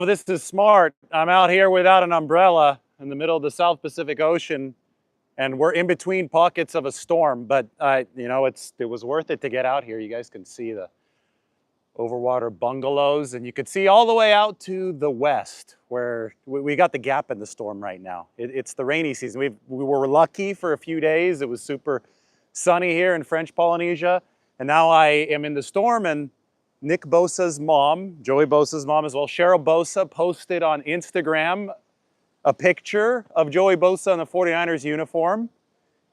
Well, this is smart. I'm out here without an umbrella in the middle of the South Pacific Ocean, and we're in between pockets of a storm. But it was worth it to get out here. You guys can see the overwater bungalows, and you could see all the way out to the west, where we got the gap in the storm right now. It's the rainy season. We were lucky for a few days. It was super sunny here in French Polynesia, and now I am in the storm. And Nick Bosa's mom, Joey Bosa's mom as well, Cheryl Bosa, posted on Instagram a picture of Joey Bosa in the 49ers uniform.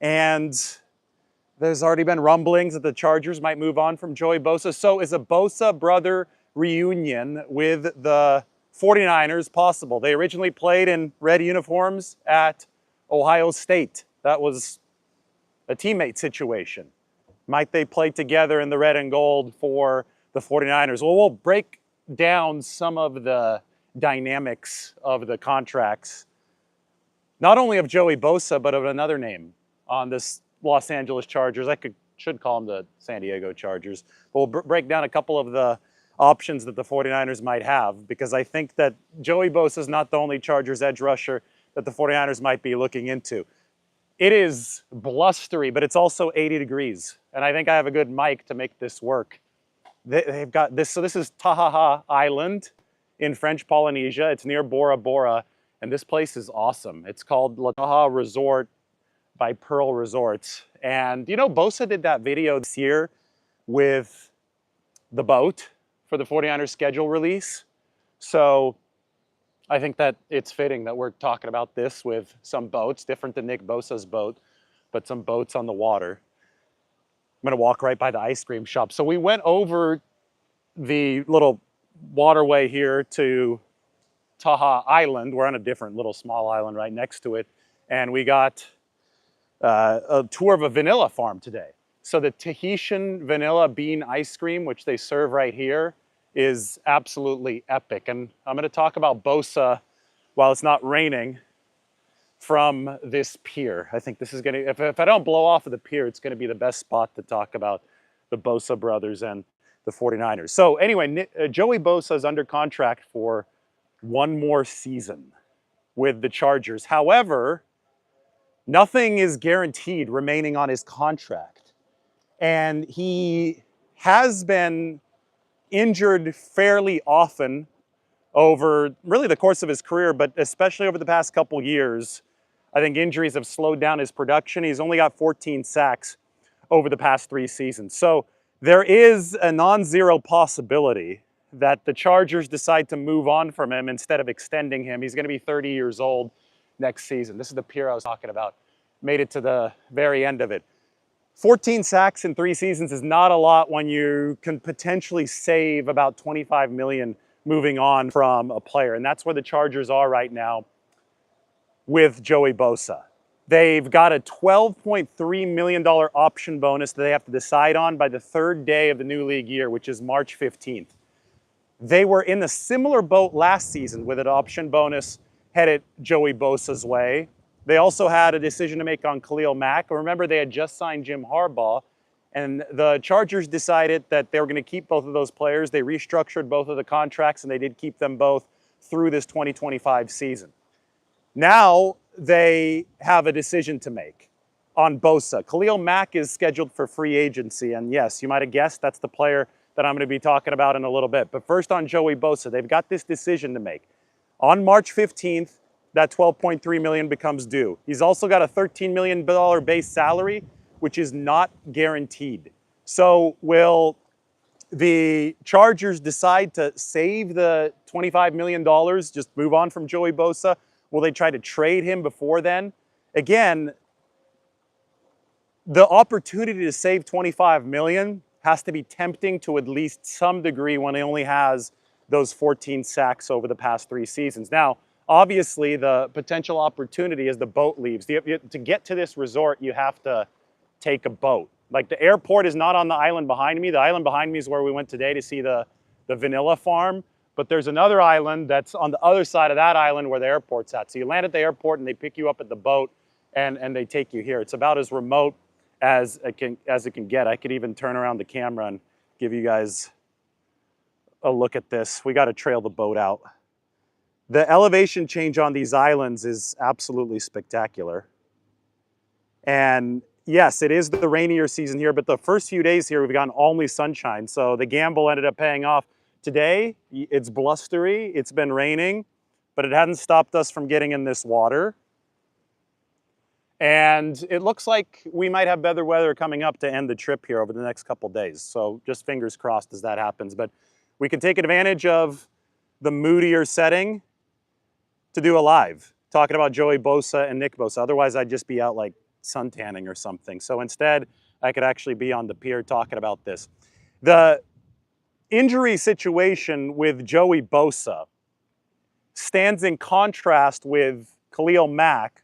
And there's already been rumblings that the Chargers might move on from Joey Bosa. So is a Bosa brother reunion with the 49ers possible? They originally played in red uniforms at Ohio State. That was a teammate situation. Might they play together in the red and gold for the 49ers? Well, we'll break down some of the dynamics of the contracts, not only of Joey Bosa, but of another name on this Los Angeles Chargers. Should call them the San Diego Chargers. But we'll break down a couple of the options that the 49ers might have, because I think that Joey Bosa is not the only Chargers edge rusher that the 49ers might be looking into. It is blustery, but it's also 80 degrees. And I think I have a good mic to make this work. They've got this. So this is Taha Island in French Polynesia. It's near Bora Bora. And this place is awesome. It's called La Taha Resort by Pearl Resorts. And Bosa did that video this year with the boat for the 49ers schedule release. So I think that it's fitting that we're talking about this with some boats, different than Nick Bosa's boat, but some boats on the water. I'm gonna walk right by the ice cream shop. So we went over the little waterway here to Taha Island. We're on a different little small island right next to it. And we got a tour of a vanilla farm today. So the Tahitian vanilla bean ice cream, which they serve right here, is absolutely epic. And I'm gonna talk about Bosa while it's not raining from this pier. I think this is gonna, if I don't blow off of the pier, it's gonna be the best spot to talk about the Bosa brothers and the 49ers. So anyway, Joey Bosa is under contract for one more season with the Chargers. However, nothing is guaranteed remaining on his contract. And he has been injured fairly often over really the course of his career, but especially over the past couple years. I think injuries have slowed down his production. He's only got 14 sacks over the past 3 seasons. So there is a non-zero possibility that the Chargers decide to move on from him instead of extending him. He's going to be 30 years old next season. This is the pier I was talking about. Made it to the very end of it. 14 sacks in 3 seasons is not a lot when you can potentially save about $25 million moving on from a player. And that's where the Chargers are right now with Joey Bosa. They've got a $12.3 million option bonus that they have to decide on by the 3rd day of the new league year, which is March 15th. They were in a similar boat last season with an option bonus headed Joey Bosa's way. They also had a decision to make on Khalil Mack. Remember, they had just signed Jim Harbaugh, and the Chargers decided that they were going to keep both of those players. They restructured both of the contracts, and they did keep them both through this 2025 season. Now they have a decision to make on Bosa. Khalil Mack is scheduled for free agency, and yes, you might have guessed that's the player that I'm going to be talking about in a little bit. But first on Joey Bosa, they've got this decision to make. On March 15th, that $12.3 million becomes due. He's also got a $13 million base salary, which is not guaranteed. So will the Chargers decide to save the $25 million, just move on from Joey Bosa? Will they try to trade him before then? Again, the opportunity to save $25 million has to be tempting to at least some degree when he only has those 14 sacks over the past 3 seasons. Now, obviously, the potential opportunity is the boat leaves. To get to this resort, you have to take a boat. Like, the airport is not on the island behind me. The island behind me is where we went today to see the vanilla farm. But there's another island that's on the other side of that island where the airport's at. So you land at the airport and they pick you up at the boat and they take you here. It's about as remote as it can get. I could even turn around the camera and give you guys a look at this. We got to trail the boat out. The elevation change on these islands is absolutely spectacular. And yes, it is the rainier season here, but the first few days here, we've gotten only sunshine. So the gamble ended up paying off. Today, it's blustery, it's been raining, but it hadn't stopped us from getting in this water. And it looks like we might have better weather coming up to end the trip here over the next couple days. So just fingers crossed as that happens. But we can take advantage of the moodier setting to do a live, talking about Joey Bosa and Nick Bosa. Otherwise, I'd just be out like suntanning or something. So instead, I could actually be on the pier talking about this. The injury situation with Joey Bosa stands in contrast with Khalil Mack,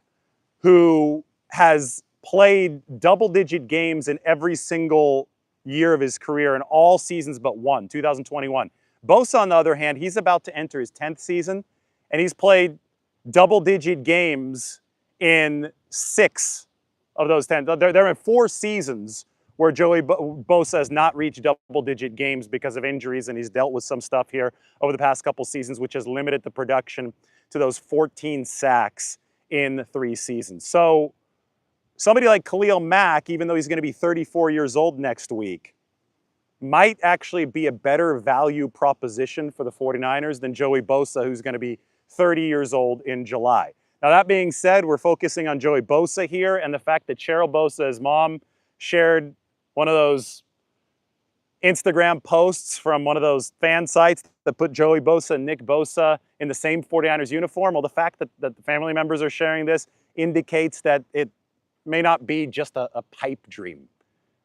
who has played double-digit games in every single year of his career in all seasons but one, 2021. Bosa, on the other hand, he's about to enter his 10th season, and he's played double-digit games in 6 of those 10. There are 4 seasons where Joey Bosa has not reached double-digit games because of injuries, and he's dealt with some stuff here over the past couple seasons, which has limited the production to those 14 sacks in 3 seasons. So somebody like Khalil Mack, even though he's going to be 34 years old next week, might actually be a better value proposition for the 49ers than Joey Bosa, who's going to be 30 years old in July. Now, that being said, we're focusing on Joey Bosa here, and the fact that Cheryl Bosa, his mom, shared one of those Instagram posts from one of those fan sites that put Joey Bosa and Nick Bosa in the same 49ers uniform. Well, the fact that the family members are sharing this indicates that it may not be just a pipe dream.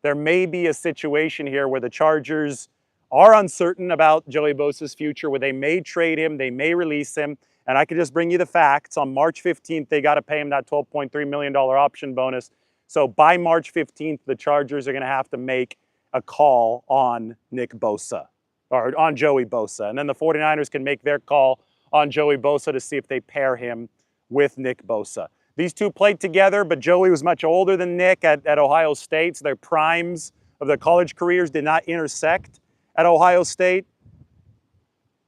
There may be a situation here where the Chargers are uncertain about Joey Bosa's future, where they may trade him, they may release him. And I could just bring you the facts. On March 15th, they got to pay him that $12.3 million option bonus. So by March 15th, the Chargers are going to have to make a call on Nick Bosa, or on Joey Bosa. And then the 49ers can make their call on Joey Bosa to see if they pair him with Nick Bosa. These two played together, but Joey was much older than Nick at Ohio State, so their primes of their college careers did not intersect at Ohio State.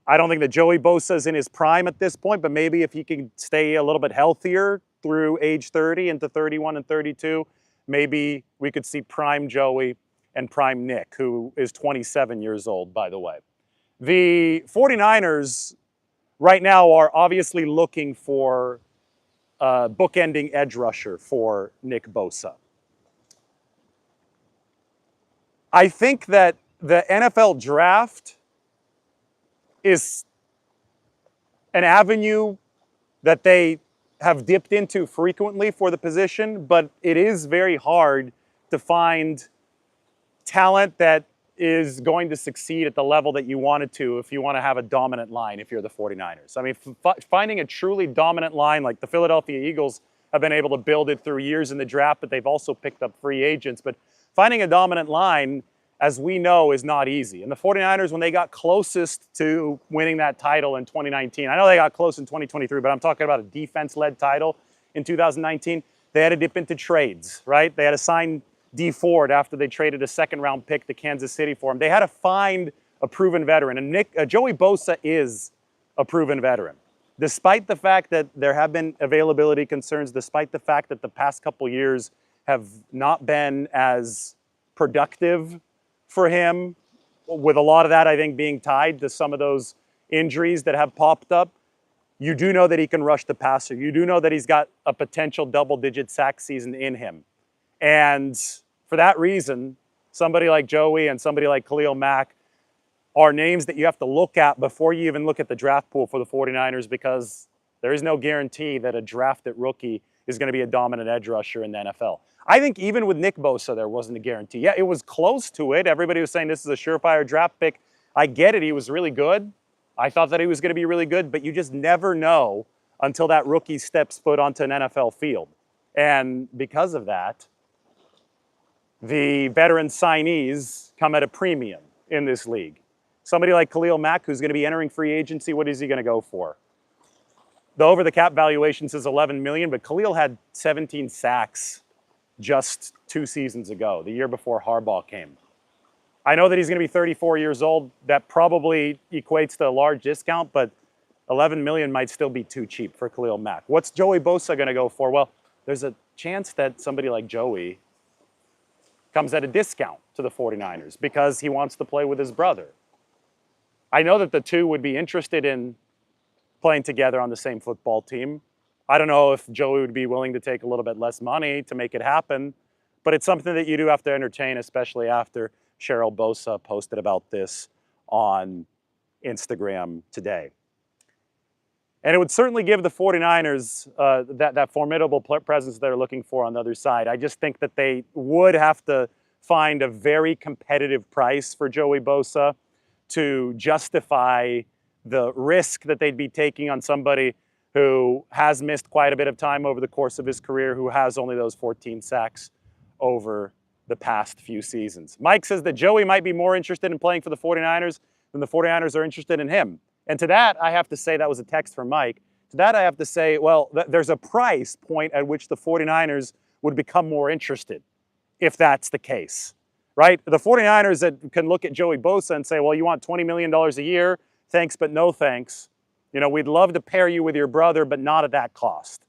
I don't think that Joey Bosa is in his prime at this point, but maybe if he can stay a little bit healthier through age 30 into 31 and 32, maybe we could see prime Joey and prime Nick, who is 27 years old, by the way. The 49ers right now are obviously looking for a bookending edge rusher for Nick Bosa. I think that the NFL draft is an avenue that they have dipped into frequently for the position, but it is very hard to find talent that is going to succeed at the level that you want it to if you want to have a dominant line if you're the 49ers. I mean, finding a truly dominant line like the Philadelphia Eagles have been able to build it through years in the draft, but they've also picked up free agents. But finding a dominant line, as we know, is not easy. And the 49ers, when they got closest to winning that title in 2019, I know they got close in 2023, but I'm talking about a defense-led title in 2019, they had to dip into trades, right? They had to sign D Ford after they traded a second-round pick to Kansas City for him. They had to find a proven veteran, and Joey Bosa is a proven veteran. Despite the fact that there have been availability concerns, despite the fact that the past couple years have not been as productive for him, with a lot of that, I think, being tied to some of those injuries that have popped up, you do know that he can rush the passer. You do know that he's got a potential double-digit sack season in him. And for that reason, somebody like Joey and somebody like Khalil Mack are names that you have to look at before you even look at the draft pool for the 49ers, because there is no guarantee that a drafted rookie is going to be a dominant edge rusher in the NFL. I think even with Nick Bosa, there wasn't a guarantee. Yeah, it was close to it. Everybody was saying this is a surefire draft pick. I get it. He was really good. I thought that he was going to be really good, but you just never know until that rookie steps foot onto an NFL field. And because of that, the veteran signees come at a premium in this league. Somebody like Khalil Mack, who's going to be entering free agency, what is he going to go for? The over-the-cap valuation says $11 million, but Khalil had 17 sacks just 2 seasons ago, the year before Harbaugh came. I know that he's going to be 34 years old. That probably equates to a large discount, but 11 million might still be too cheap for Khalil Mack. What's Joey Bosa going to go for? Well, there's a chance that somebody like Joey comes at a discount to the 49ers because he wants to play with his brother. I know that the two would be interested in playing together on the same football team. I don't know if Joey would be willing to take a little bit less money to make it happen, but it's something that you do have to entertain, especially after Cheryl Bosa posted about this on Instagram today. And it would certainly give the 49ers that formidable presence they're looking for on the other side. I just think that they would have to find a very competitive price for Joey Bosa to justify the risk that they'd be taking on somebody who has missed quite a bit of time over the course of his career, who has only those 14 sacks over the past few seasons. Mike says that Joey might be more interested in playing for the 49ers than the 49ers are interested in him. And to that, I have to say, that was a text from Mike. To that, I have to say, well, there's a price point at which the 49ers would become more interested, if that's the case, right? The 49ers that can look at Joey Bosa and say, well, you want $20 million a year? Thanks, but no thanks. You know, we'd love to pair you with your brother, but not at that cost.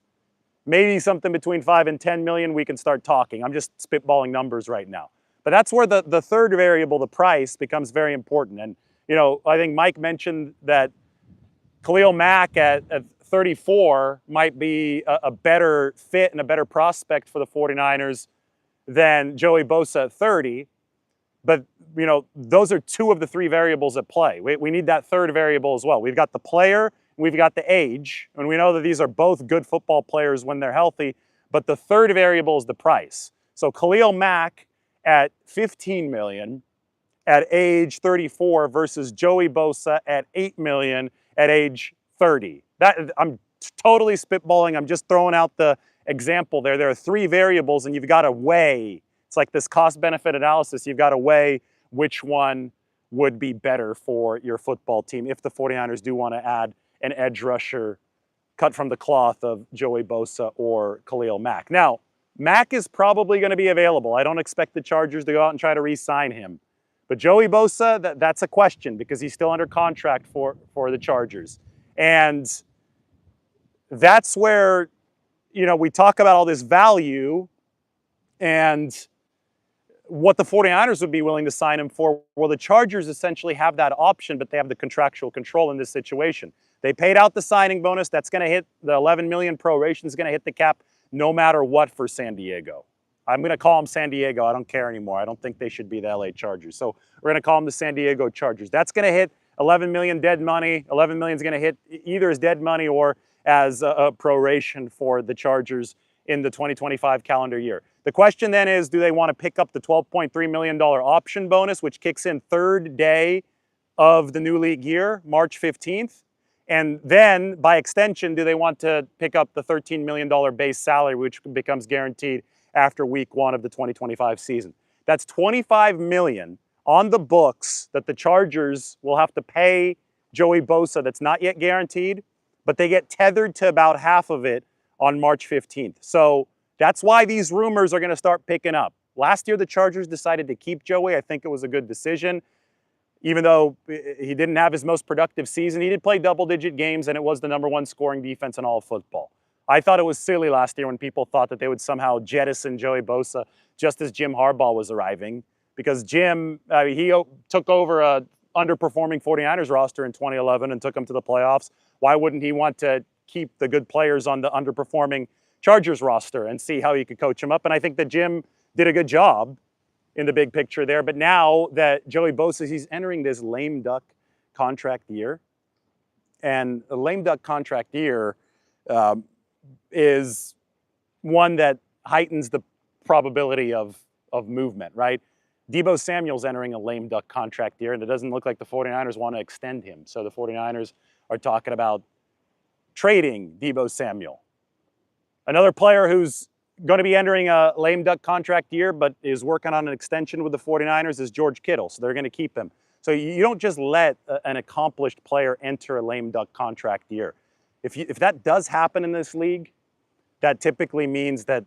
Maybe something between 5 and 10 million, we can start talking. I'm just spitballing numbers right now. But that's where the third variable, the price, becomes very important. And you know, I think Mike mentioned that Khalil Mack at 34 might be a better fit and a better prospect for the 49ers than Joey Bosa at 30. But, you know, those are two of the three variables at play. We need that third variable as well. We've got the player, and we've got the age, and we know that these are both good football players when they're healthy, but the third variable is the price. So Khalil Mack at 15 million at age 34 versus Joey Bosa at 8 million at age 30. I'm totally spitballing. I'm just throwing out the example there. There are three variables and you've got to weigh. It's like this cost-benefit analysis. You've got to weigh which one would be better for your football team if the 49ers do want to add an edge rusher cut from the cloth of Joey Bosa or Khalil Mack. Now, Mack is probably going to be available. I don't expect the Chargers to go out and try to re-sign him. But Joey Bosa, that's a question because he's still under contract for the Chargers. And that's where, you know, we talk about all this value and what the 49ers would be willing to sign him for. Well, the Chargers essentially have that option, but they have the contractual control in this situation. They paid out the signing bonus. That's going to hit the 11 million proration is going to hit the cap no matter what for San Diego. I'm going to call them San Diego. I don't care anymore. I don't think they should be the LA Chargers. So we're going to call them the San Diego Chargers. That's going to hit 11 million dead money. 11 million is going to hit either as dead money or as a proration for the Chargers in the 2025 calendar year. The question then is, do they want to pick up the $12.3 million option bonus, which kicks in third day of the new league year, March 15th? And then, by extension, do they want to pick up the $13 million base salary, which becomes guaranteed after week one of the 2025 season? That's $25 million on the books that the Chargers will have to pay Joey Bosa that's not yet guaranteed, but they get tethered to about half of it on March 15th. So that's why these rumors are going to start picking up. Last year, the Chargers decided to keep Joey. I think it was a good decision. Even though he didn't have his most productive season, he did play double-digit games, and it was the #1 scoring defense in all of football. I thought it was silly last year when people thought that they would somehow jettison Joey Bosa just as Jim Harbaugh was arriving, because Jim, he took over a underperforming 49ers roster in 2011 and took them to the playoffs. Why wouldn't he want to keep the good players on the underperforming Chargers roster and see how he could coach them up? And I think that Jim did a good job in the big picture there. But now that Joey Bosa, he's entering this lame duck contract year. And a lame duck contract year is one that heightens the probability of movement, right? Deebo Samuel's entering a lame duck contract year, and it doesn't look like the 49ers want to extend him. So the 49ers are talking about trading Deebo Samuel. Another player who's going to be entering a lame duck contract year but is working on an extension with the 49ers is George Kittle, so they're going to keep him. So you don't just let an accomplished player enter a lame duck contract year. If that does happen in this league, that typically means that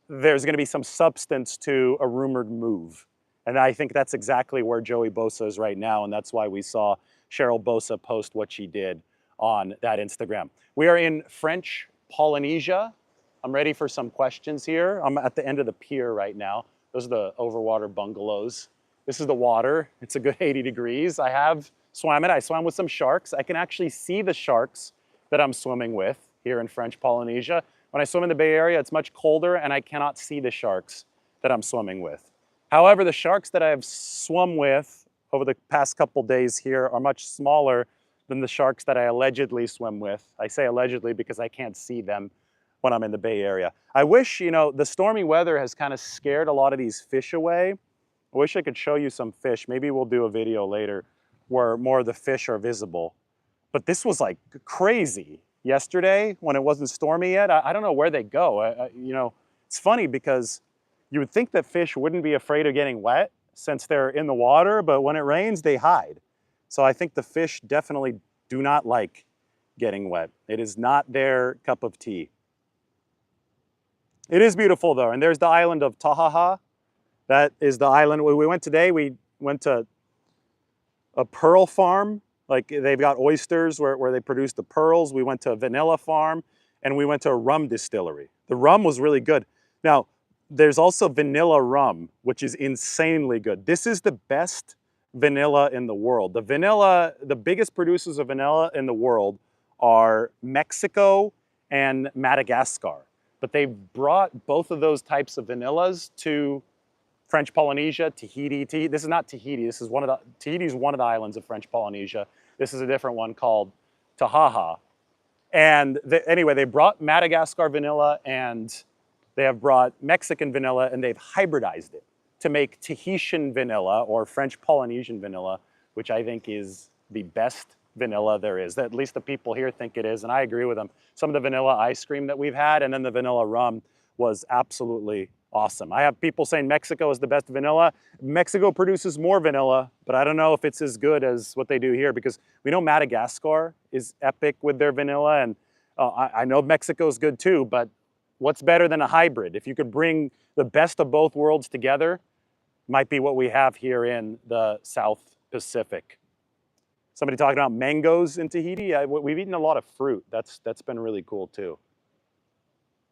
there's going to be some substance to a rumored move. And I think that's exactly where Joey Bosa is right now, and that's why we saw Cheryl Bosa post what she did on that Instagram. We are in French Polynesia. I'm ready for some questions here. I'm at the end of the pier right now. Those are the overwater bungalows. This is the water. It's a good 80 degrees. I have swam it. I swam with some sharks. I can actually see the sharks that I'm swimming with here in French Polynesia. When I swim in the Bay Area, it's much colder and I cannot see the sharks that I'm swimming with. However, the sharks that I have swum with over the past couple days here are much smaller than the sharks that I allegedly swim with. I say allegedly because I can't see them when I'm in the Bay Area. I wish, the stormy weather has kind of scared a lot of these fish away. I wish I could show you some fish. Maybe we'll do a video later where more of the fish are visible. But this was like crazy yesterday when it wasn't stormy yet. I don't know where they go. It's funny because you would think that fish wouldn't be afraid of getting wet since they're in the water, but when it rains, they hide. So I think the fish definitely do not like getting wet. It is not their cup of tea. It is beautiful though, and there's the island of Taha. That is the island we went today. We went to a pearl farm. Like they've got oysters where they produce the pearls. We went to a vanilla farm and we went to a rum distillery. The rum was really good. Now, there's also vanilla rum, which is insanely good. This is the best vanilla in the world. The biggest producers of vanilla in the world are Mexico and Madagascar. But they've brought both of those types of vanillas to French Polynesia, Tahiti. This is not Tahiti. Tahiti is one of the islands of French Polynesia. This is a different one called Taha. And anyway, they brought Madagascar vanilla and they have brought Mexican vanilla and they've hybridized it to make Tahitian vanilla or French Polynesian vanilla, which I think is the best vanilla there is. At least the people here think it is, and I agree with them. Some of the vanilla ice cream that we've had and then the vanilla rum was absolutely awesome. I have people saying Mexico is the best vanilla. Mexico produces more vanilla, but I don't know if it's as good as what they do here because we know Madagascar is epic with their vanilla, and I know Mexico's good too, but what's better than a hybrid? If you could bring the best of both worlds together, might be what we have here in the South Pacific. Somebody talking about mangoes in Tahiti. We've eaten a lot of fruit. That's been really cool too.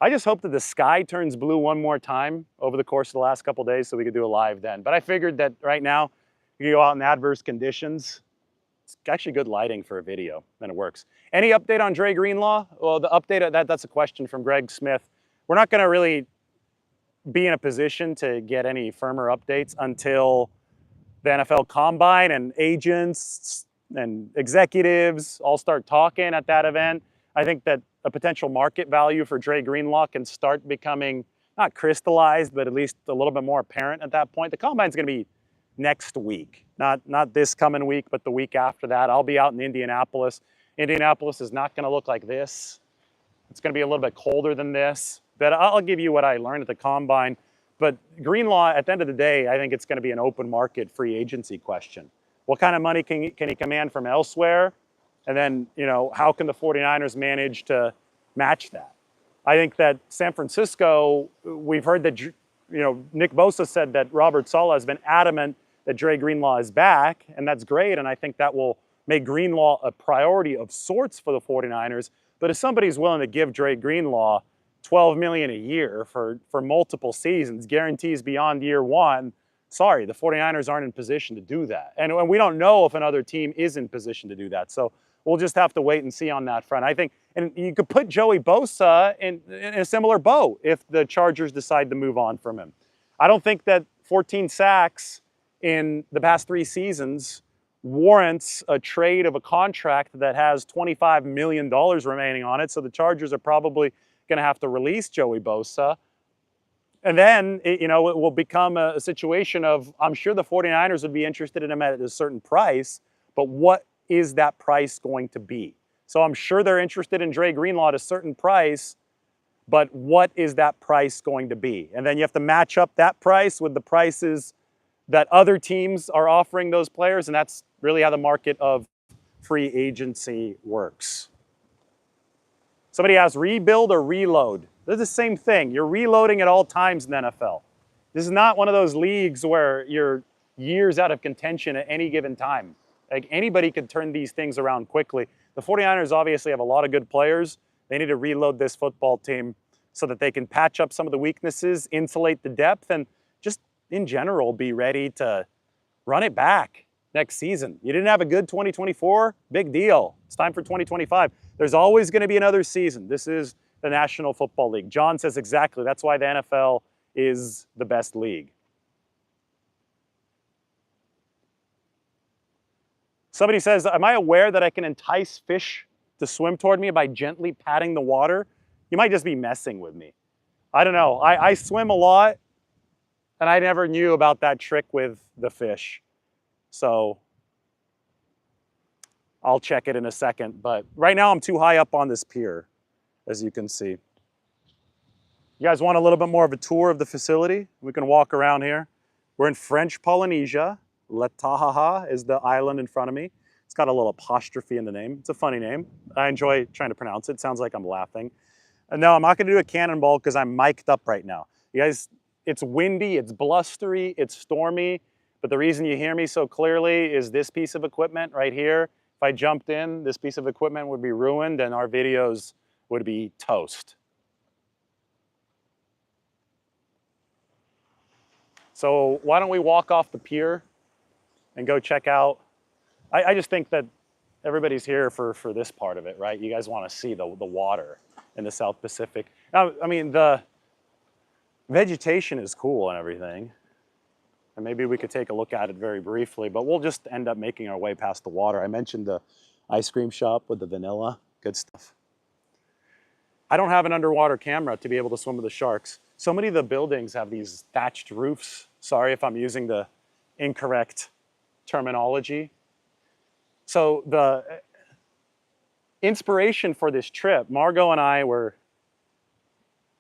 I just hope that the sky turns blue one more time over the course of the last couple days so we could do a live then. But I figured that right now, you can go out in adverse conditions. It's actually good lighting for a video, then it works. Any update on Dre Greenlaw? Well, the update, that's a question from Greg Smith. We're not gonna really be in a position to get any firmer updates until the NFL Combine and agents and executives all start talking at that event. I think that a potential market value for Dre Greenlaw can start becoming not crystallized, but at least a little bit more apparent at that point. The Combine's gonna be next week, not this coming week, but the week after that. I'll be out in Indianapolis. Indianapolis is not gonna look like this. It's gonna be a little bit colder than this, but I'll give you what I learned at the Combine. But Greenlaw, at the end of the day, I think it's gonna be an open market free agency question. What kind of money can he command from elsewhere? And then, how can the 49ers manage to match that? I think that San Francisco, we've heard that, Nick Bosa said that Robert Saleh has been adamant that Dre Greenlaw is back, and that's great. And I think that will make Greenlaw a priority of sorts for the 49ers. But if somebody's willing to give Dre Greenlaw $12 million a year for multiple seasons, guarantees beyond year one, sorry, the 49ers aren't in position to do that. And we don't know if another team is in position to do that. So we'll just have to wait and see on that front. I think, and you could put Joey Bosa in a similar boat if the Chargers decide to move on from him. I don't think that 14 sacks in the past 3 seasons warrants a trade of a contract that has $25 million remaining on it. So the Chargers are probably going to have to release Joey Bosa. And then, it will become a situation of, I'm sure the 49ers would be interested in him at a certain price, but what is that price going to be? So I'm sure they're interested in Dre Greenlaw at a certain price, but what is that price going to be? And then you have to match up that price with the prices that other teams are offering those players, and that's really how the market of free agency works. Somebody asked, rebuild or reload? They're the same thing. You're reloading at all times in the NFL. This is not one of those leagues where you're years out of contention at any given time. Like anybody could turn these things around quickly. The 49ers obviously have a lot of good players. They need to reload this football team so that they can patch up some of the weaknesses, insulate the depth, and just in general be ready to run it back next season. You didn't have a good 2024? Big deal. It's time for 2025. There's always going to be another season. This is the National Football League. John says exactly. That's why the NFL is the best league. Somebody says, am I aware that I can entice fish to swim toward me by gently patting the water? You might just be messing with me. I don't know. I swim a lot, and I never knew about that trick with the fish. So I'll check it in a second. But right now I'm too high up on this pier, as you can see. You guys want a little bit more of a tour of the facility? We can walk around here. We're in French Polynesia. Taha is the island in front of me. It's got a little apostrophe in the name. It's a funny name. I enjoy trying to pronounce it. It sounds like I'm laughing. No, I'm not gonna do a cannonball because I'm mic'd up right now. You guys, it's windy, it's blustery, it's stormy, but the reason you hear me so clearly is this piece of equipment right here. If I jumped in, this piece of equipment would be ruined and our videos would be toast. So why don't we walk off the pier and go check out. I just think that everybody's here for this part of it, right? You guys want to see the water in the South Pacific. Now, I mean, the vegetation is cool and everything. And maybe we could take a look at it very briefly, but we'll just end up making our way past the water. I mentioned the ice cream shop with the vanilla, good stuff. I don't have an underwater camera to be able to swim with the sharks. So many of the buildings have these thatched roofs. Sorry if I'm using the incorrect terminology. So the inspiration for this trip, Margot and I were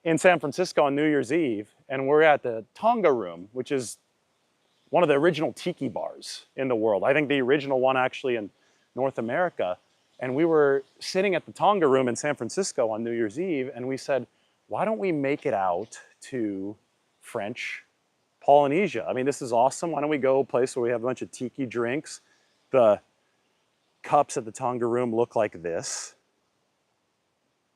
in San Francisco on New Year's Eve, and we're at the Tonga Room, which is one of the original tiki bars in the world. I think the original one actually in North America. And we were sitting at the Tonga Room in San Francisco on New Year's Eve, and we said, why don't we make it out to French Polynesia? I mean, this is awesome. Why don't we go a place where we have a bunch of tiki drinks? The cups at the Tonga Room look like this.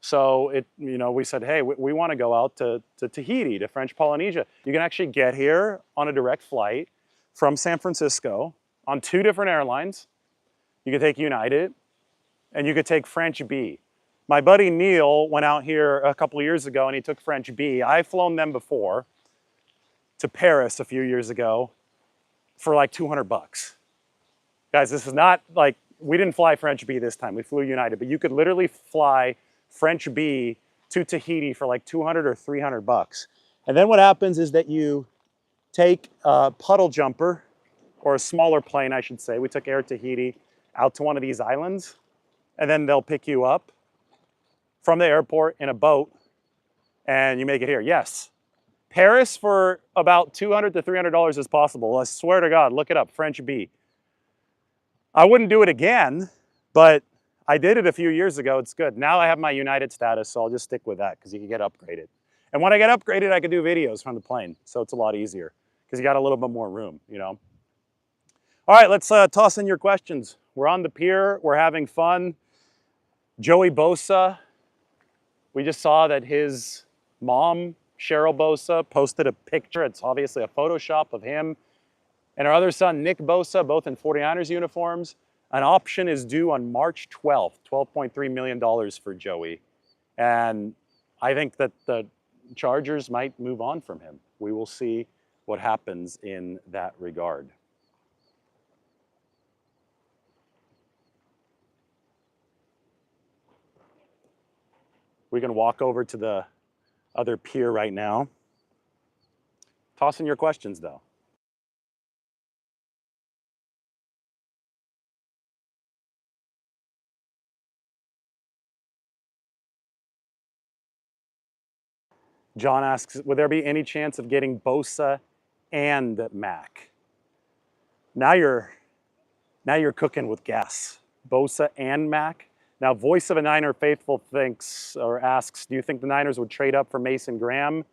So we said, hey, we want to go out to Tahiti, to French Polynesia. You can actually get here on a direct flight from San Francisco on 2 different airlines. You can take United, and you could take French B. My buddy Neil went out here a couple of years ago and he took French B. I've flown them before to Paris a few years ago for like 200 bucks. Guys, this is not like, we didn't fly French B this time, we flew United, but you could literally fly French B to Tahiti for like 200 or 300 bucks. And then what happens is that you take a puddle jumper, or a smaller plane, I should say. We took Air Tahiti out to one of these islands, and then they'll pick you up from the airport in a boat, and you make it here. Yes, Paris for about $200 to $300 is possible. I swear to God, look it up, French B. I wouldn't do it again, but I did it a few years ago. It's good. Now I have my United status, so I'll just stick with that because you can get upgraded. And when I get upgraded, I can do videos from the plane, so it's a lot easier because you got a little bit more room, you know. All right, let's toss in your questions. We're on the pier. We're having fun. Joey Bosa, we just saw that his mom, Cheryl Bosa, posted a picture. It's obviously a Photoshop of him and our other son, Nick Bosa, both in 49ers uniforms. An option is due on March 12th, $12.3 million for Joey. And I think that the Chargers might move on from him. We will see what happens in that regard. We can walk over to the other pier right now. Toss in your questions, though. John asks, would there be any chance of getting Bosa and Mack? Now you're cooking with gas. Bosa and Mack. Now, Voice of a Niner faithful thinks or asks, do you think the Niners would trade up for Mason Graham?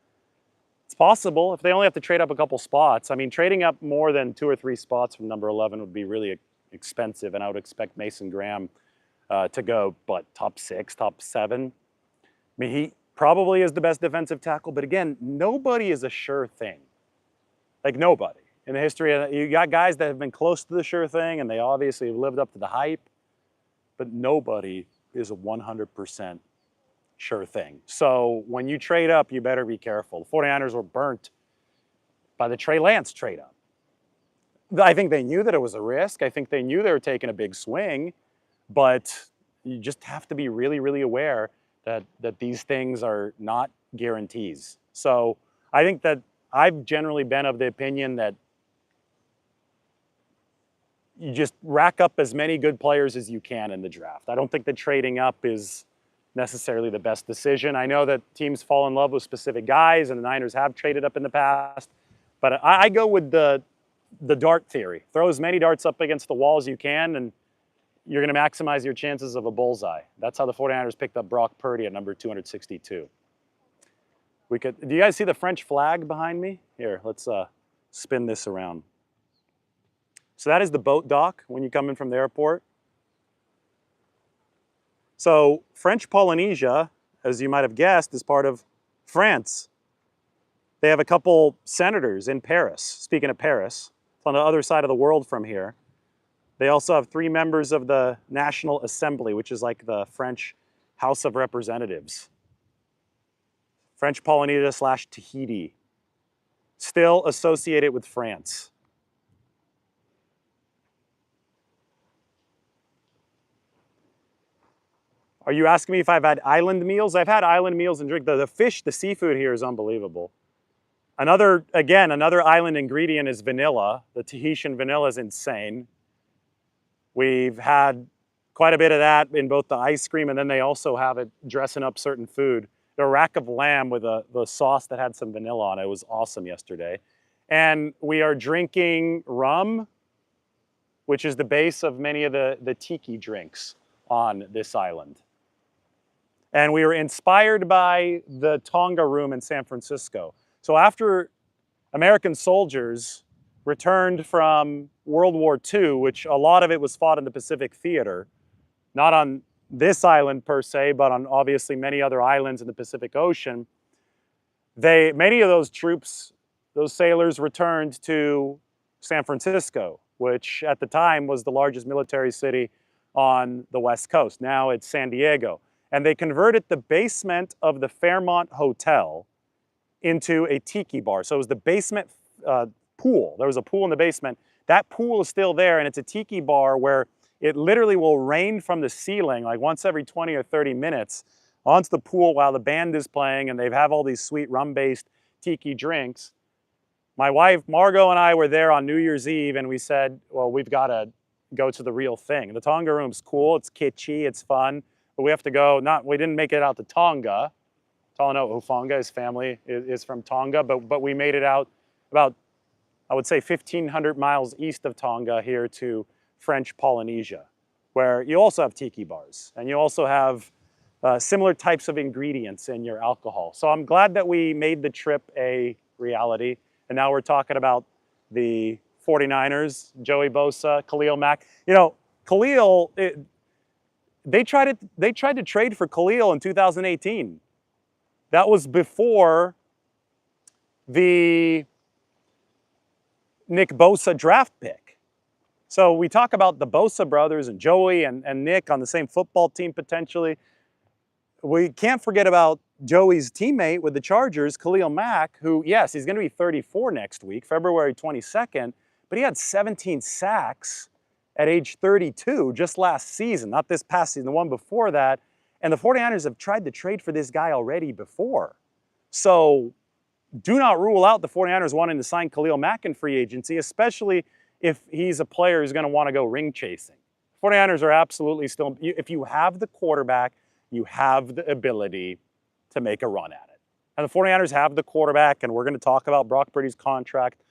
It's possible if they only have to trade up a couple spots. I mean, trading up more than 2 or 3 spots from number 11 would be really expensive, and I would expect Mason Graham to go, but top 6, top 7. I mean, he probably is the best defensive tackle, but again, nobody is a sure thing. Like nobody. In the history of, you got guys that have been close to the sure thing, and they obviously have lived up to the hype, but nobody is a 100% sure thing. So when you trade up, you better be careful. The 49ers were burnt by the Trey Lance trade up. I think they knew that it was a risk. I think they knew they were taking a big swing, but you just have to be really, really aware that these things are not guarantees. So I think that I've generally been of the opinion that you just rack up as many good players as you can in the draft. I don't think that trading up is necessarily the best decision. I know that teams fall in love with specific guys, and the Niners have traded up in the past, but I go with the dart theory. Throw as many darts up against the wall as you can, and you're going to maximize your chances of a bullseye. That's how the 49ers picked up Brock Purdy at number 262. Do you guys see the French flag behind me? Here, let's spin this around. So that is the boat dock when you come in from the airport. So French Polynesia, as you might have guessed, is part of France. They have a couple senators in Paris. Speaking of Paris, it's on the other side of the world from here. They also have 3 members of the National Assembly, which is like the French House of Representatives. French Polynesia / Tahiti, still associated with France. Are you asking me if I've had island meals? I've had island meals and drink. The fish, the seafood here is unbelievable. Another island ingredient is vanilla. The Tahitian vanilla is insane. We've had quite a bit of that in both the ice cream, and then they also have it dressing up certain food. The rack of lamb with the sauce that had some vanilla on it was awesome yesterday. And we are drinking rum, which is the base of many of the tiki drinks on this island. And we were inspired by the Tonga Room in San Francisco. So after American soldiers returned from World War II, which a lot of it was fought in the Pacific Theater, not on this island per se, but on obviously many other islands in the Pacific Ocean, many of those troops, those sailors returned to San Francisco, which at the time was the largest military city on the West Coast. Now it's San Diego. And they converted the basement of the Fairmont Hotel into a tiki bar. So it was the basement pool. There was a pool in the basement. That pool is still there, and it's a tiki bar where it literally will rain from the ceiling like once every 20 or 30 minutes onto the pool while the band is playing, and they have all these sweet rum-based tiki drinks. My wife, Margot, and I were there on New Year's Eve, and we said, well, we've got to go to the real thing. The Tonga Room's cool, it's kitschy, it's fun, but we have to go, we didn't make it out to Tonga. Talano Hufanga, his family is from Tonga, but we made it out about, I would say, 1,500 miles east of Tonga here to French Polynesia, where you also have tiki bars, and you also have similar types of ingredients in your alcohol. So I'm glad that we made the trip a reality, and now we're talking about the 49ers, Joey Bosa, Khalil Mack. You know, Khalil, they tried to trade for Khalil in 2018. That was before the Nick Bosa draft pick. So we talk about the Bosa brothers and Joey and Nick on the same football team potentially. We can't forget about Joey's teammate with the Chargers, Khalil Mack, who, yes, he's going to be 34 next week, February 22nd, but he had 17 sacks at age 32 just last season, not this past season, the one before that. And the 49ers have tried to trade for this guy already before. So do not rule out the 49ers wanting to sign Khalil Mack in free agency, especially if he's a player who's going to want to go ring chasing. 49ers are absolutely still, if you have the quarterback, you have the ability to make a run at it. And the 49ers have the quarterback, and we're going to talk about Brock Purdy's contract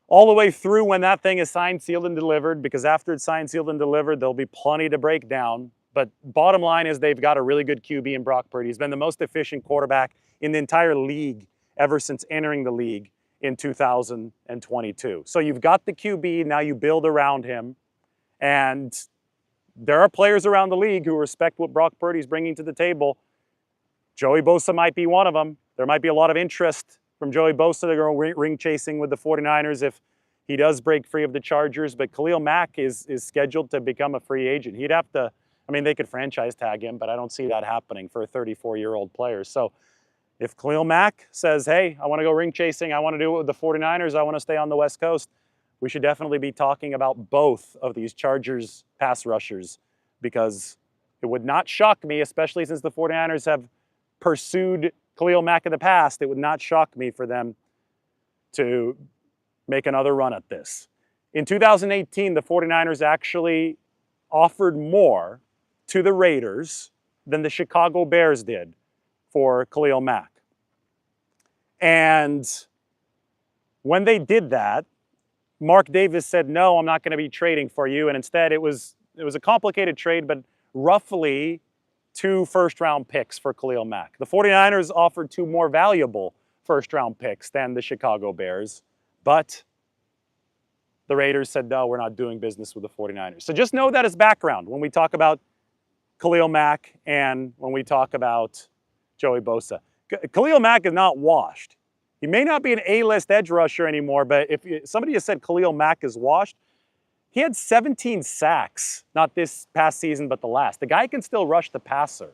all the way through when that thing is signed, sealed, and delivered, because after it's signed, sealed, and delivered, there'll be plenty to break down. But bottom line is they've got a really good QB in Brock Purdy. He's been the most efficient quarterback in the entire league ever since entering the league in 2022. So you've got the QB, now you build around him. And there are players around the league who respect what Brock Purdy is bringing to the table. Joey Bosa might be one of them. There might be a lot of interest from Joey Bosa to go ring chasing with the 49ers if he does break free of the Chargers. But Khalil Mack is scheduled to become a free agent. He'd have to, I mean, they could franchise tag him, but I don't see that happening for a 34-year-old player. So if Khalil Mack says, hey, I want to go ring chasing, I want to do it with the 49ers, I want to stay on the West Coast, we should definitely be talking about both of these Chargers pass rushers, because it would not shock me, especially since the 49ers have pursued Khalil Mack in the past, it would not shock me for them to make another run at this. In 2018, the 49ers actually offered more to the Raiders than the Chicago Bears did for Khalil Mack. And when they did that, Mark Davis said, no, I'm not going to be trading for you. And instead, it was a complicated trade, but roughly 2 first-round picks for Khalil Mack. The 49ers offered 2 more valuable first-round picks than the Chicago Bears, but the Raiders said, no, we're not doing business with the 49ers. So just know that as background when we talk about Khalil Mack and when we talk about Joey Bosa. Khalil Mack is not washed. He may not be an A-list edge rusher anymore, but if somebody has said Khalil Mack is washed, he had 17 sacks, not this past season, but the last. The guy can still rush the passer.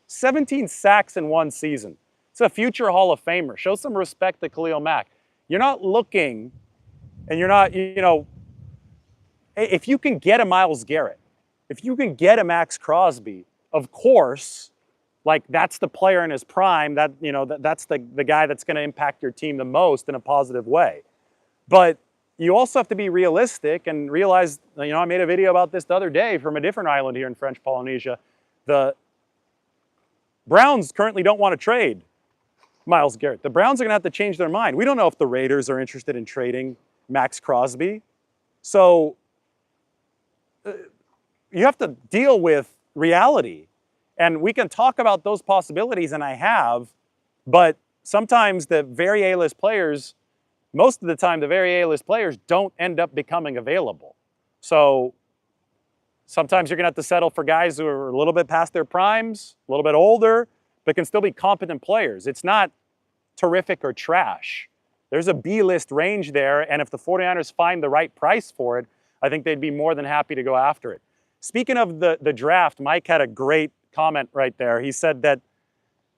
17 sacks in one season. It's a future Hall of Famer. Show some respect to Khalil Mack. You're not looking, and you're not, you know, if you can get a Myles Garrett, if you can get a Max Crosby, of course, like that's the player in his prime, that, you know, that's the guy that's going to impact your team the most in a positive way. But you also have to be realistic and realize, you know, I made a video about this the other day from a different island here in French Polynesia. The Browns currently don't want to trade Myles Garrett. The Browns are going to have to change their mind. We don't know if the Raiders are interested in trading Max Crosby. So you have to deal with reality. And we can talk about those possibilities, and I have, but sometimes the very A-list players, most of the time, the very A-list players don't end up becoming available. So sometimes you're going to have to settle for guys who are a little bit past their primes, a little bit older, but can still be competent players. It's not terrific or trash. There's a B-list range there, and if the 49ers find the right price for it, I think they'd be more than happy to go after it. Speaking of the draft, Mike had a great comment right there. He said that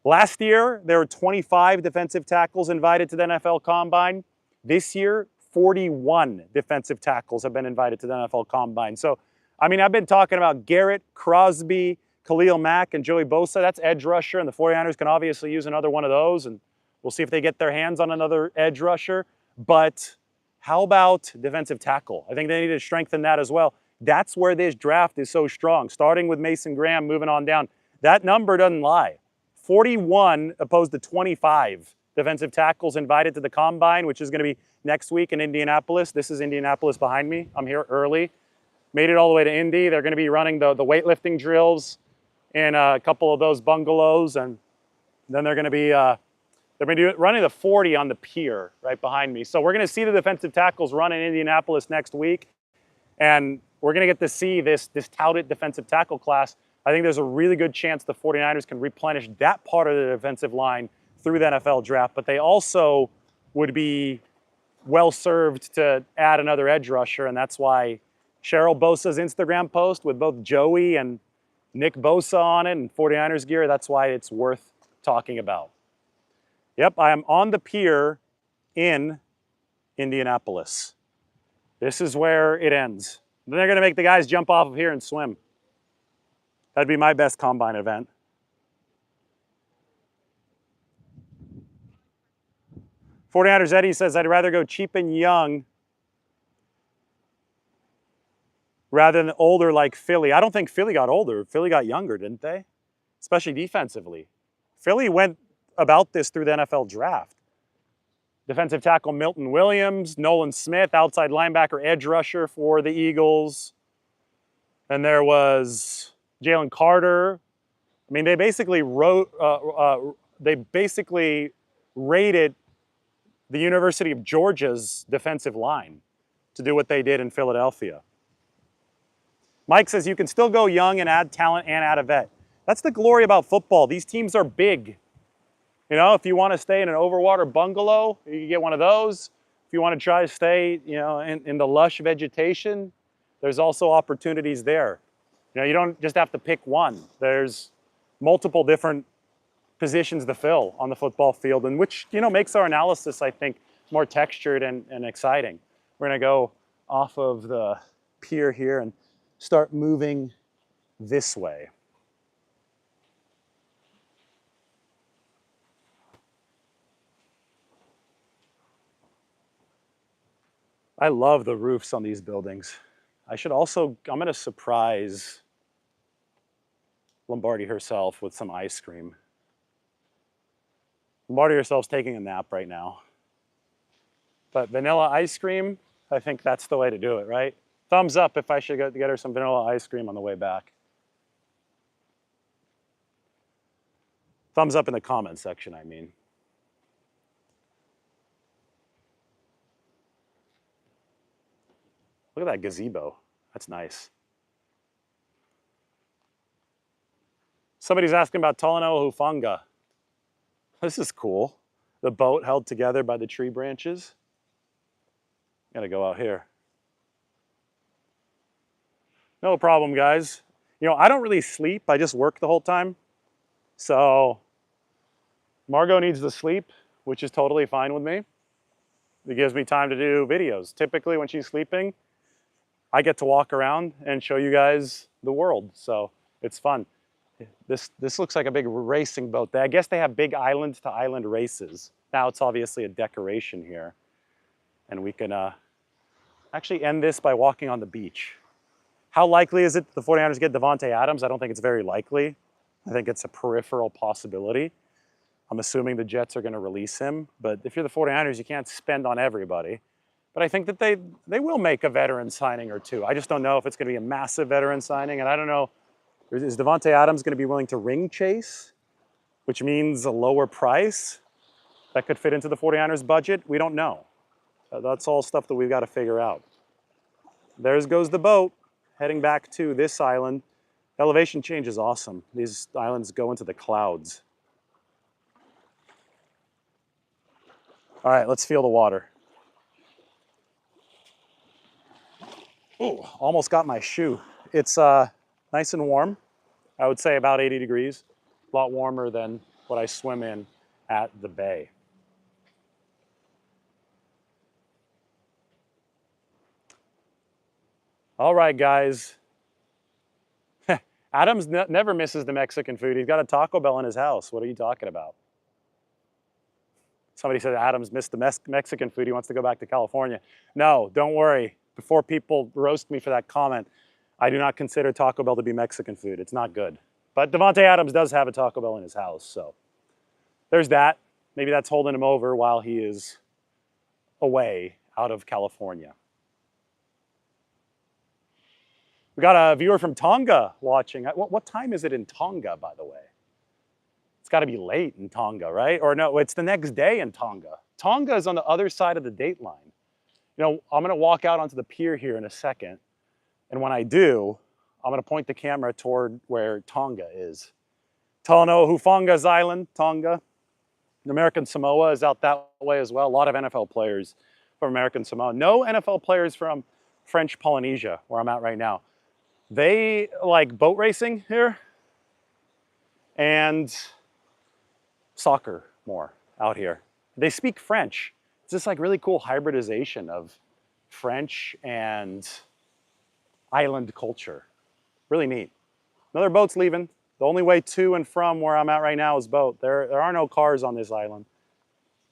last year, there were 25 defensive tackles invited to the NFL Combine. This year, 41 defensive tackles have been invited to the NFL Combine. So, I mean, I've been talking about Garrett, Crosby, Khalil Mack, and Joey Bosa. That's edge rusher, and the 49ers can obviously use another one of those, and we'll see if they get their hands on another edge rusher. But how about defensive tackle? I think they need to strengthen that as well. That's where this draft is so strong, starting with Mason Graham, moving on down. That number doesn't lie. 41 opposed to 25 defensive tackles invited to the Combine, which is going to be next week in Indianapolis. This is Indianapolis behind me. I'm here early. Made it all the way to Indy. They're going to be running the weightlifting drills in a couple of those bungalows, and then they're going to be running the 40 on the pier right behind me. So we're going to see the defensive tackles run in Indianapolis next week, and we're going to get to see this touted defensive tackle class. I think there's a really good chance the 49ers can replenish that part of the defensive line through the NFL draft, but they also would be well served to add another edge rusher, and that's why Cheryl Bosa's Instagram post with both Joey and Nick Bosa on it and 49ers gear, that's why it's worth talking about. Yep, I am on the pier in Indianapolis. This is where it ends. Then they're going to make the guys jump off of here and swim. That'd be my best Combine event. $49ers Eddie says, I'd rather go cheap and young rather than older like Philly. I don't think Philly got older. Philly got younger, didn't they? Especially defensively. Philly went about this through the NFL draft. Defensive tackle Milton Williams, Nolan Smith, outside linebacker, edge rusher for the Eagles. And there was Jalen Carter. I mean, they basically raided the University of Georgia's defensive line to do what they did in Philadelphia. Mike says you can still go young and add talent and add a vet. That's the glory about football. These teams are big. You know, if you want to stay in an overwater bungalow, you can get one of those. If you want to try to stay, you know, in the lush vegetation, there's also opportunities there. You know, you don't just have to pick one. There's multiple different positions to fill on the football field, and which, you know, makes our analysis, I think, more textured and exciting. We're going to go off of the pier here and start moving this way. I love the roofs on these buildings. I'm going to surprise Lombardi herself with some ice cream. Lombardi herself's taking a nap right now. But vanilla ice cream, I think that's the way to do it, right? Thumbs up if I should get her some vanilla ice cream on the way back. Thumbs up in the comment section, I mean. Look at that gazebo. That's nice. Somebody's asking about Talanoa Hufanga. This is cool. The boat held together by the tree branches. Gotta go out here. No problem, guys. You know, I don't really sleep. I just work the whole time. So Margot needs to sleep, which is totally fine with me. It gives me time to do videos. Typically when she's sleeping, I get to walk around and show you guys the world. So it's fun. This looks like a big racing boat. I guess they have big island to island races. Now it's obviously a decoration here. And we can actually end this by walking on the beach. How likely is it that the 49ers get Davante Adams? I don't think it's very likely. I think it's a peripheral possibility. I'm assuming the Jets are going to release him. But if you're the 49ers, you can't spend on everybody. But I think that they will make a veteran signing or two. I just don't know if it's going to be a massive veteran signing. And I don't know, is Davante Adams going to be willing to ring chase, which means a lower price that could fit into the 49ers budget? We don't know. That's all stuff that we've got to figure out. There goes the boat heading back to this island. Elevation change is awesome. These islands go into the clouds. All right, let's feel the water. Ooh, almost got my shoe. It's nice and warm. I would say about 80 degrees. A lot warmer than what I swim in at the bay. All right, guys. Adams never misses the Mexican food. He's got a Taco Bell in his house. What are you talking about? Somebody said Adams missed the Mexican food. He wants to go back to California. No, don't worry. Before people roast me for that comment, I do not consider Taco Bell to be Mexican food. It's not good. But Davante Adams does have a Taco Bell in his house, so there's that. Maybe that's holding him over while he is away out of California. We got a viewer from Tonga watching. What time is it in Tonga, by the way? It's got to be late in Tonga, right? Or no, it's the next day in Tonga. Tonga is on the other side of the date line. You know, I'm going to walk out onto the pier here in a second. And when I do, I'm going to point the camera toward where Tonga is. Talanoa Hufanga's island, Tonga. American Samoa is out that way as well. A lot of NFL players from American Samoa. No NFL players from French Polynesia, where I'm at right now. They like boat racing here and soccer more out here. They speak French. It's this like really cool hybridization of French and island culture. Really neat. Another boat's leaving. The only way to and from where I'm at right now is boat. There are no cars on this island,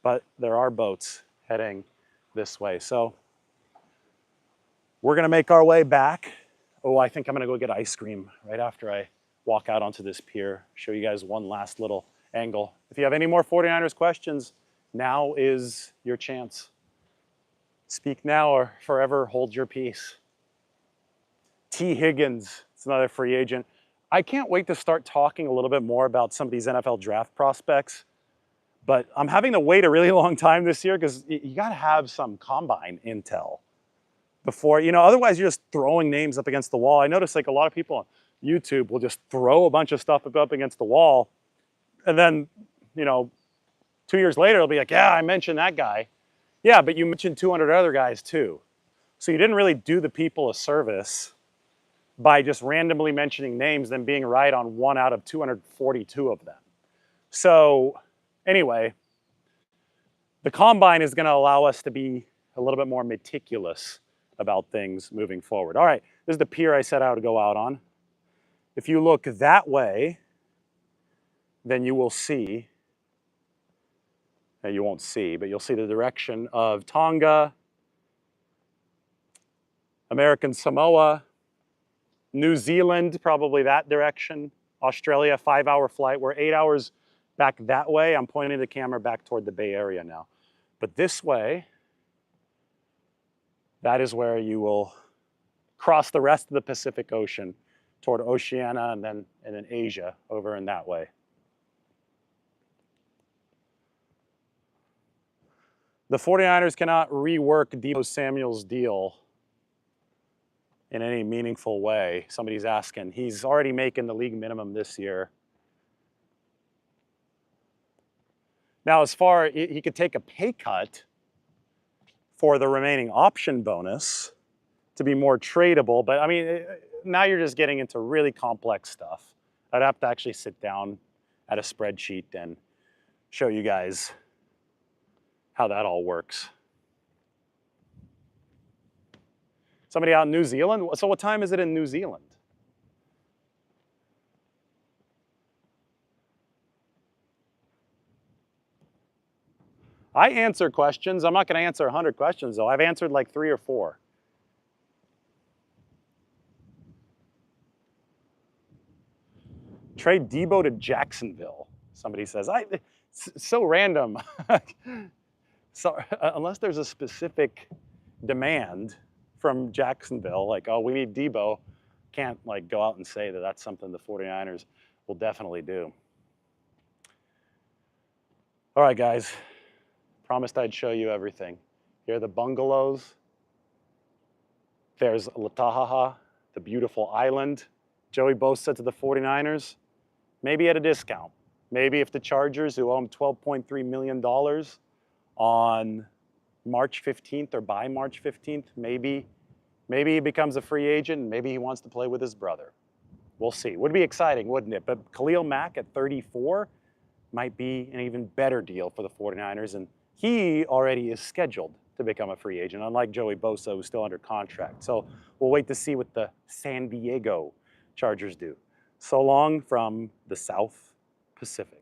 but there are boats heading this way. So we're gonna make our way back. Oh, I think I'm gonna go get ice cream right after I walk out onto this pier, show you guys one last little angle. If you have any more 49ers questions, now is your chance. Speak now or forever hold your peace. T. Higgins, it's another free agent. I can't wait to start talking a little bit more about some of these NFL draft prospects, but I'm having to wait a really long time this year because you gotta have some combine intel before, you know, otherwise you're just throwing names up against the wall. I notice like a lot of people on YouTube will just throw a bunch of stuff up against the wall. And then, you know, 2 years later, it'll be like, yeah, I mentioned that guy. Yeah, but you mentioned 200 other guys too. So you didn't really do the people a service by just randomly mentioning names, then being right on 1 out of 242 of them. So anyway, the combine is gonna allow us to be a little bit more meticulous about things moving forward. All right, this is the pier I set out to go out on. If you look that way, then you will see, you won't see, but you'll see the direction of Tonga, American Samoa, New Zealand, probably that direction, Australia, 5-hour flight. We're 8 hours back that way. I'm pointing the camera back toward the Bay Area now. But this way, that is where you will cross the rest of the Pacific Ocean toward Oceania and then Asia over in that way. The 49ers cannot rework Deebo Samuel's deal in any meaningful way. Somebody's asking. He's already making the league minimum this year. Now, as far, he could take a pay cut for the remaining option bonus to be more tradable, but I mean, now you're just getting into really complex stuff. I'd have to actually sit down at a spreadsheet and show you guys how that all works. Somebody out in New Zealand? So what time is it in New Zealand? I answer questions. I'm not going to answer 100 questions, though. I've answered like 3 or 4. Trade Deebo to Jacksonville, somebody says. It's so random. So, unless there's a specific demand from Jacksonville, like, oh, we need Deebo, can't like go out and say that that's something the 49ers will definitely do. All right, guys. Promised I'd show you everything. Here are the bungalows. There's Taha, the beautiful island. Joey Bosa to the 49ers, maybe at a discount. Maybe if the Chargers, who owe him $12.3 million on March 15th or by March 15th, maybe he becomes a free agent and maybe he wants to play with his brother. We'll see. Would be exciting, wouldn't it? But Khalil Mack at 34 might be an even better deal for the 49ers, and he already is scheduled to become a free agent, unlike Joey Bosa, who's still under contract. So we'll wait to see what the San Diego Chargers do. So long from the South Pacific.